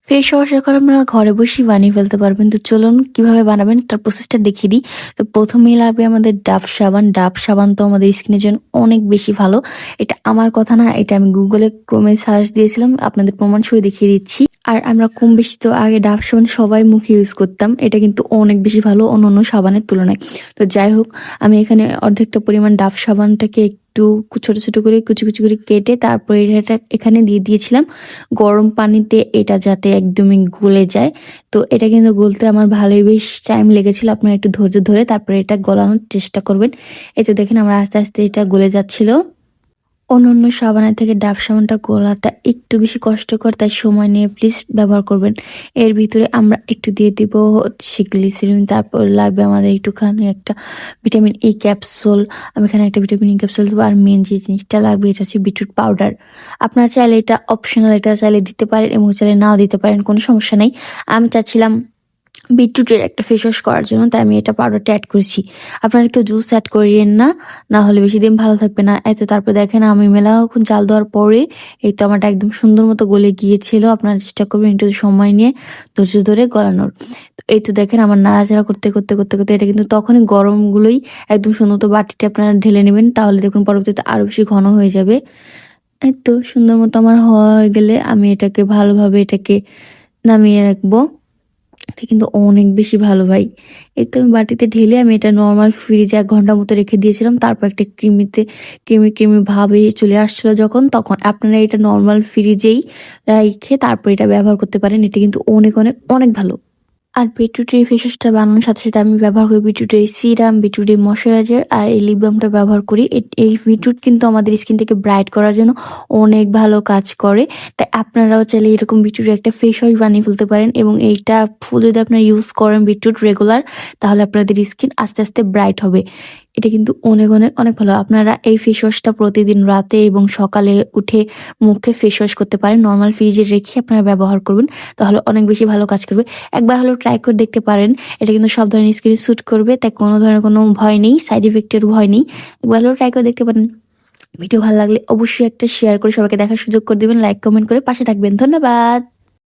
Face wash এখন আপনারা ঘরে বসেই বানিয়ে ফেলতে পারবেন। তো চলুন কিভাবে বানাবেন তার প্রসেসটা দেখিয়ে দিই। তো প্রথমেই লাগবে আমাদের ডাভ সাবান। ডাভ সাবান তো আমাদের স্কিনের জন্য অনেক বেশি ভালো। এটা আমার কথা না, এটা আমি গুগলে ক্রোমে সার্চ দিয়েছিলাম, আপনাদের প্রমাণ সহ দেখিয়ে দিচ্ছি। আর আমরা কম বেশি তো আগে ডাভ সাবান সবাই মুখে ইউজ করতাম। এটা কিন্তু অনেক বেশি ভালো অন্যান্য সাবানের তুলনায়। তো যাই হোক, আমি এখানে অর্ধেকটা পরিমাণ ডাভ সাবানটাকে একটু ছোট ছোট করে কুচি কুচি করে কেটে তারপরে এটা এখানে দিয়ে দিয়েছিলাম গরম পানিতে, এটা যাতে একদমই গলে যায়। তো এটা কিন্তু গলতে আমার ভালোই বেশ টাইম লেগেছিল। আপনারা একটু ধৈর্য ধরে তারপরে এটা গলানোর চেষ্টা করবেন। এই তো দেখেন আমরা আস্তে আস্তে এটা গলে যাচ্ছিল। অন্যান্য সাবানের থেকে ডাভ সাবানটা গলাটা একটু বেশি কষ্টকর, তাই সময় নিয়ে প্লিজ ব্যবহার করবেন। এর ভিতরে আমরা একটু দিয়ে দিব হচ্ছে গ্লিসারিন, তারপর লাগবে আমাদের একটুখানি একটা ভিটামিন ই ক্যাপসুল। আমি এখানে একটা ভিটামিন ই ক্যাপসুল দেবো। আর মেন যে জিনিসটা লাগবে এটা হচ্ছে বিটরুট পাউডার। আপনারা চাইলে এটা অপশনাল, এটা চাইলে দিতে পারেন এবং চাইলে নাও দিতে পারেন, কোনো সমস্যা নেই। আমি চাচ্ছিলাম বিটরুটের একটা ফেস ওয়াশ করার জন্য, তাই আমি এটা পাউডারটা অ্যাড করেছি। আপনারা কেউ জুস অ্যাড করিয়েন না, না হলে বেশি দিন ভালো থাকবে না। এত তারপর দেখেন আমি মেলাক্ষণ জাল দেওয়ার পরে এই তো আমারটা একদম সুন্দর মতো গলে গিয়েছিল। আপনারা চেষ্টা করবেন একটু সময় নিয়ে ধৈর্য ধরে গলানোর। তো এই তো দেখেন আমার নাড়াচাড়া করতে করতে করতে করতে এটা কিন্তু তখনই গরমগুলোই একদম সুন্দর মতো বাটিতে আপনারা ঢেলে নেবেন, তাহলে দেখুন পরবর্তীতে আরো বেশি ঘন হয়ে যাবে। এই তো সুন্দর মতো আমার হয়ে গেলে আমি এটাকে ভালোভাবে নামিয়ে রাখবো। এটা কিন্তু অনেক বেশি ভালো ভাই। এই তো আমি বাটিতে ঢেলে আমি এটা নর্মাল ফ্রিজে 1 ঘন্টা মতো রেখে দিয়েছিলাম। তারপর একটা ক্রিমি ক্রিমি ভাবে চলে আসছিল যখন, তখন আপনারা এটা নর্মাল ফ্রিজেই রেখে তারপর এটা ব্যবহার করতে পারেন। এটা কিন্তু অনেক অনেক অনেক ভালো। আর বিটরুটের ফেস ওয়াশটা বানানোর সাথে সাথে আমি ব্যবহার করি বিটরুটের সিরাম, বিটরুটের ময়শ্চারাইজার আর এই লিপ বামটা ব্যবহার করি। এই বিটরুট কিন্তু আমাদের স্কিনটাকে ব্রাইট করার জন্য অনেক ভালো কাজ করে। তাই আপনারাও চাইলে এরকম বিটরুটের একটা ফেস ওয়াশ বানিয়ে ফেলতে পারেন, এবং এইটা ফুল যদি আপনারা ইউজ করেন বিটরুট রেগুলার, তাহলে আপনাদের স্কিন আস্তে আস্তে ব্রাইট হবে। এটা কিন্তু অনেক অনেক অনেক ভালো। আপনারা এই ফেস ওয়াশটা প্রতিদিন রাতে এবং সকালে উঠে মুখে ফেস ওয়াশ করতে পারেন। নর্মাল ফ্রিজে রেখে আপনারা ব্যবহার করবেন, তাহলে অনেক বেশি ভালো কাজ করবে। একবার হলেও ট্রাই করে দেখতে পারেন। এটা কিন্তু সব ধরনের স্কিনে স্যুট করবে, তাই কোনো ধরনের কোনো ভয় নেই, সাইড ইফেক্টের ভয় নেই। একবার হলেও ট্রাই করে দেখতে পারেন। ভিডিও ভালো লাগলে অবশ্যই একটা শেয়ার করে সবাইকে দেখার সুযোগ করে দিবেন, লাইক কমেন্ট করে পাশে থাকবেন। ধন্যবাদ।